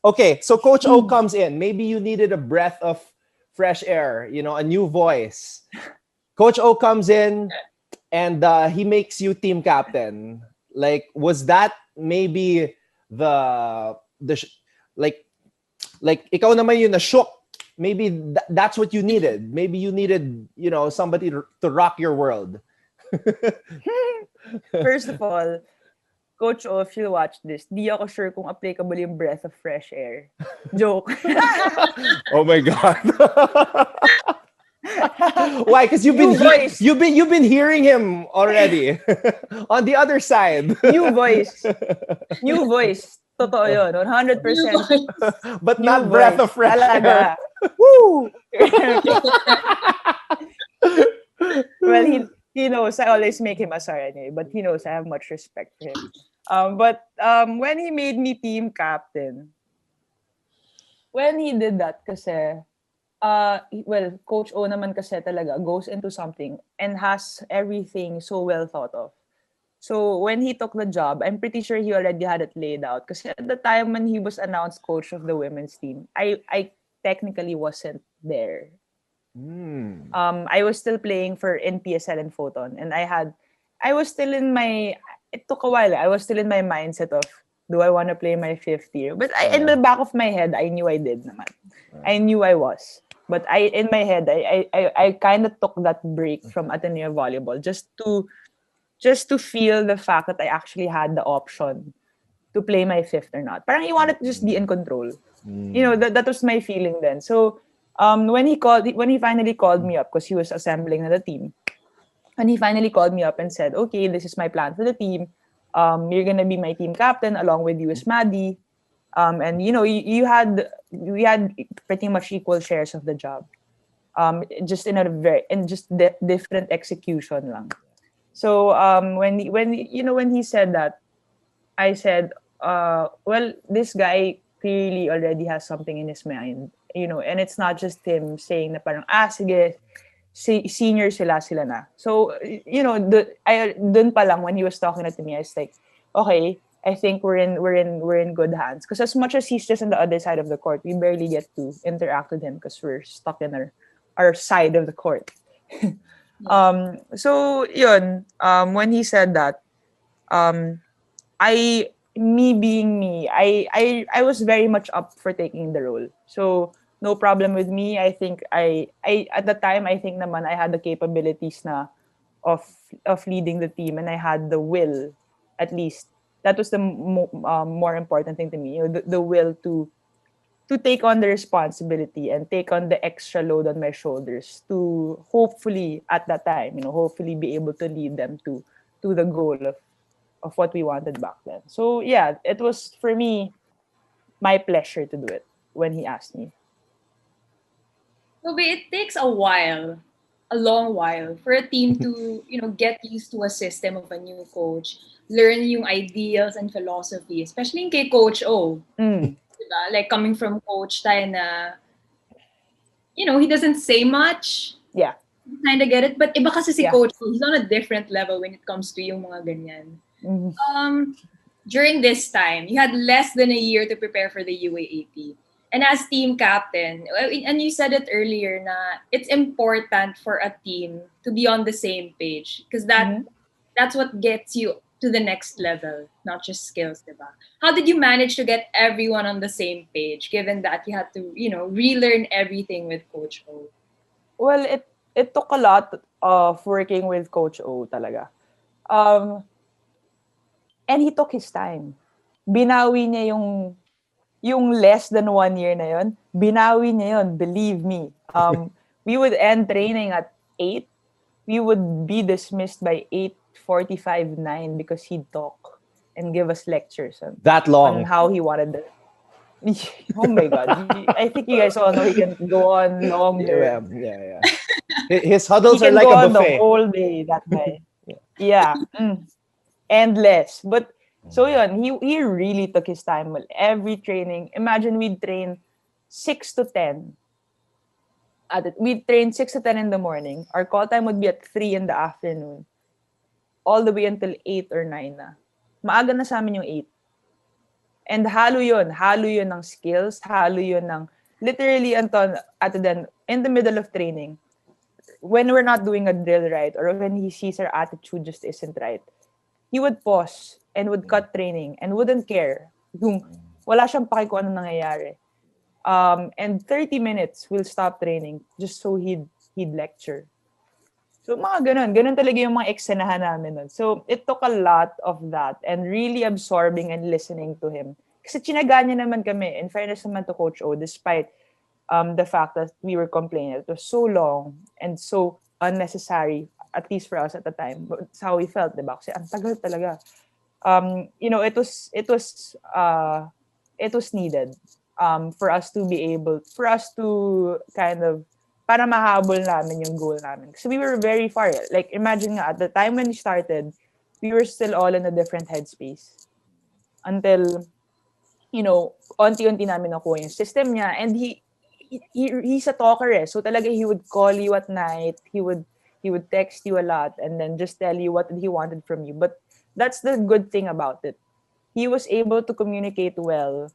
Okay, so Coach O comes in. Maybe you needed a breath of fresh air, a new voice. Coach O comes in and he makes you team captain. Like, was that maybe like ikaw naman yun na shook? Maybe that's what you needed. Maybe you needed, somebody to rock your world. First of all, Coach O, if you watch this, di ako sure kung applicable yung breath of fresh air. Joke. Oh my God. Why? Because you've been hearing him already on the other side. New voice. New voice. Totoo yun. 100%. But New not breath of voice. fresh air. Talaga. Woo! Well, he knows I always make him a star anyway, but he knows I have much respect for him. But when he made me team captain, when he did that kasi, Coach O naman kasi talaga goes into something and has everything so well thought of. So when he took the job, I'm pretty sure he already had it laid out. Because at the time when he was announced coach of the women's team, I technically wasn't there. I was still playing for NPSL and Photon, and I was still in my. It took a while. I was still in my mindset of, do I want to play my fifth year? But in the back of my head, I knew I did naman. I knew I was. But in my head, I kind of took that break from Ateneo volleyball just to feel the fact that I actually had the option to play my fifth or not. Parang I wanted to just be in control. That was my feeling then. So when he finally called me up, because he was assembling the team, when he finally called me up and said, okay, this is my plan for the team. You're gonna be my team captain along with you as Maddie. And we had pretty much equal shares of the job. Just in a different execution lang. So when he said that, I said, well, this guy clearly already has something in his mind, and it's not just him saying na parang sige, senior sila na. So dun pa lang when he was talking to me, I was like, okay, I think we're in good hands. Because as much as he's just on the other side of the court, we barely get to interact with him because we're stuck in our side of the court. So yun, when he said that, me being me, I was very much up for taking the role. So no problem with me. I think I at the time, I think naman I had the capabilities na of leading the team, and I had the will, at least. That was the more important thing to me. The will to take on the responsibility and take on the extra load on my shoulders to hopefully at that time, hopefully be able to lead them to the goal of what we wanted back then. So yeah, it was for me my pleasure to do it when he asked me. So it takes a while, a long while, for a team to, get used to a system of a new coach, learn yung ideals and philosophy, especially in kay Coach O. Diba? Like coming from Coach tayo na, he doesn't say much. Yeah. You kind of get it. But iba kasi si Yeah. Coach O, he's on a different level when it comes to yung mga ganyan. During this time, you had less than a year to prepare for the UAAP. And as team captain, and you said it earlier na it's important for a team to be on the same page because that's what gets you to the next level, not just skills, diba? How did you manage to get everyone on the same page, given that you had to, relearn everything with Coach O? Well, it took a lot of working with Coach O talaga. And he took his time. Binawi niya yung less than 1 year na yun. Binawi niya yun, believe me. We would end training at 8. We would be dismissed by 8:45, 9 because he'd talk and give us lectures that long on how he wanted it. Oh my God. I think you guys all know he can go on longer. Yeah. His huddles he are can like go a on buffet. the whole day that day. Yeah. Endless. But so yun, he really took his time. Well, every training, imagine we'd train 6 to 10. We'd train 6 to 10 in the morning. Our call time would be at 3 in the afternoon. All the way until 8 or 9 na. Maaga na sa amin yung 8. And halo yun ng skills, halo yun ng, literally, Anton, in the middle of training, when we're not doing a drill right, or when he sees our attitude just isn't right, he would pause and would cut training and wouldn't care. Yung wala siyang paki kung ano nangyayari. And 30 minutes, we'll stop training just so he'd lecture. So mga ganun talaga yung mga eksenahan namin nun. So it took a lot of that and really absorbing and listening to him. Kasi chinaga niya naman kami, in fairness naman to Coach O, despite the fact that we were complaining. It was so long and so unnecessary, at least for us at the time. But it's how we felt, diba? Kasi ang tagal talaga. It was needed for us to kind of, para mahabol namin yung goal namin. Kasi we were very far. Like, imagine nga, at the time when we started, we were still all in a different headspace. Until, onti-unti namin nakuha yung system niya. And he's a talker eh. So talaga, he would call you at night. He would text you a lot and then just tell you what he wanted from you. But that's the good thing about it. He was able to communicate well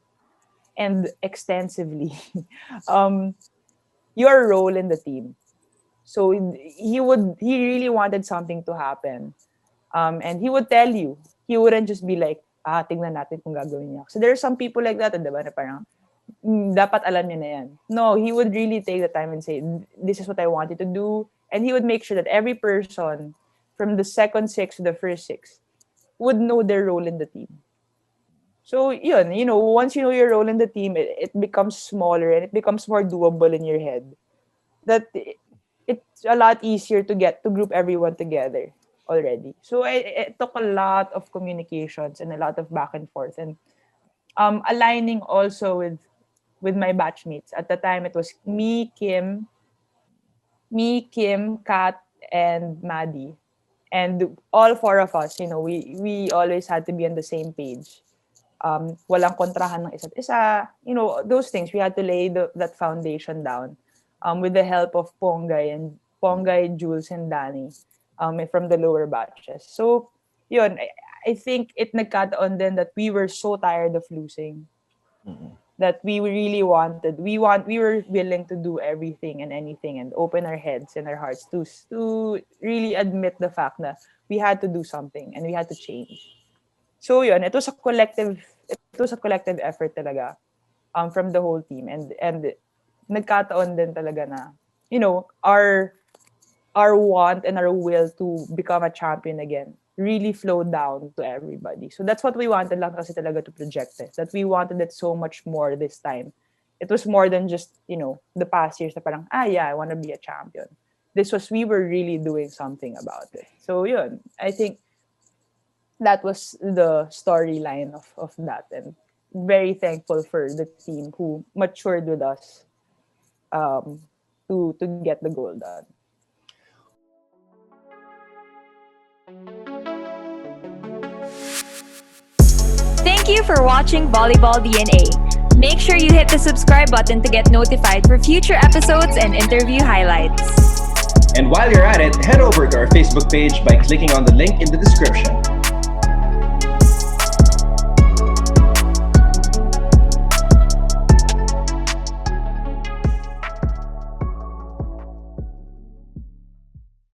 and extensively. Your role in the team. So he really wanted something to happen. And he would tell you. He wouldn't just be like, tingnan natin kung gagawin niya. So there are some people like that, diba, na parang, dapat alam niya na yan. No, he would really take the time and say, this is what I wanted to do. And he would make sure that every person, from the second six to the first six, would know their role in the team. So, yun, once you know your role in the team, it becomes smaller and it becomes more doable in your head. That it's a lot easier to group everyone together already. So, it took a lot of communications and a lot of back and forth. And aligning also with my batchmates. At the time, it was me, Kim, Kat, and Maddie. And all four of us, we always had to be on the same page. Walang kontrahan ng isa't isa. Those things, we had to lay that foundation down with the help of Pongay, Jules, and Danny from the lower batches. So, yun, I think it nagkataon din that we were so tired of losing that we really we were willing to do everything and anything and open our heads and our hearts to really admit the fact that we had to do something and we had to change. So yun, it was a collective effort talaga from the whole team and nagkataon din talaga na our want and our will to become a champion again really flowed down to everybody. So that's what we wanted lang kasi talaga to project it. That we wanted it so much more this time. It was more than just, the past years na parang, yeah, I want to be a champion. We were really doing something about it. So yun, I think that was the storyline of that. And very thankful for the team who matured with us to get the goal done. Thank you for watching Volleyball DNA. Make sure you hit the subscribe button to get notified for future episodes and interview highlights. And while you're at it, head over to our Facebook page by clicking on the link in the description.